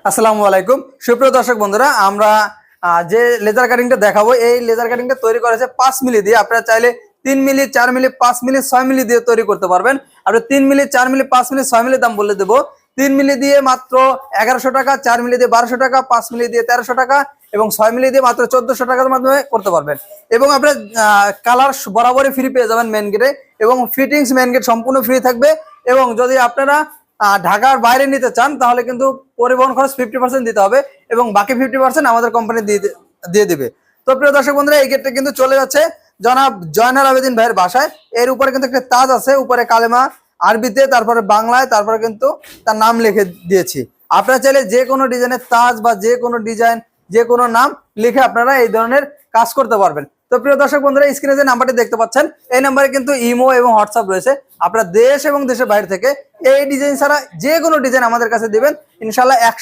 আসসালামু আলাইকুম সুপ্রিয় দর্শক বন্ধুরা, আমরা যে লেজার কাটিংটা দেখাবো এই লেজার কাটিংটা তৈরি করেছে 5 মিলি দিয়ে। আপনারা চাইলে 3 মিলি, 4 মিলি, 5 মিলি, 6 মিলি দিয়ে তৈরি করতে পারবেন। আপনি 3 মিলি, 4 মিলি, 5 মিলি, 6 মিলি দাম বলে দেবো। 3 মিলি দিয়ে মাত্র 1100 টাকা, 4 মিলি দিয়ে 1200 টাকা, 5 মিলি দিয়ে 1300 টাকা এবং 6 মিলি দিয়ে মাত্র 1400 টাকার মাধ্যমে করতে পারবেন। এবং আপনার কালার বরাবরই ফ্রি পেয়ে যাবেন মেন গেটে, এবং ফিটিংস মেন গেট সম্পূর্ণ ফ্রি থাকবে। এবং যদি আপনারা ঢাকার বাইরে নিতে চান তাহলে কিন্তু পরিবহন খরচ 50% দিতে হবে এবং বাকি 50% আমাদের কোম্পানি দিয়ে দিবে। তো প্রিয় দর্শক বন্ধুরা, এই গেটটা কিন্তু চলে যাচ্ছে জনাব জয়নাল আবেদিন ভাইয়ের বাসায়। এর উপরে কিন্তু একটা তাজ আছে, উপরে কালেমা আরবিতে, তারপরে বাংলায়, তারপরে কিন্তু তার নাম লিখে দিয়েছি। আপনারা চাইলে যে কোনো ডিজাইনের তাজ বা যে কোনো ডিজাইন, যে কোনো নাম লিখে আপনারা এই ধরনের কাজ করতে পারবেন। তো প্রিয় দর্শক বন্ধুরা, স্ক্রিনে যে নাম্বারটি দেখতে পাচ্ছেন এই নাম্বারে কিন্তু ইমো এবং হোয়াটসঅ্যাপ রয়েছে। আপনারা দেশ এবং দেশের বাইরে থেকে এই ডিজাইন ছাড়া যে কোনো ডিজাইন আমাদের কাছে দিবেন, ইনশাল্লাহ 100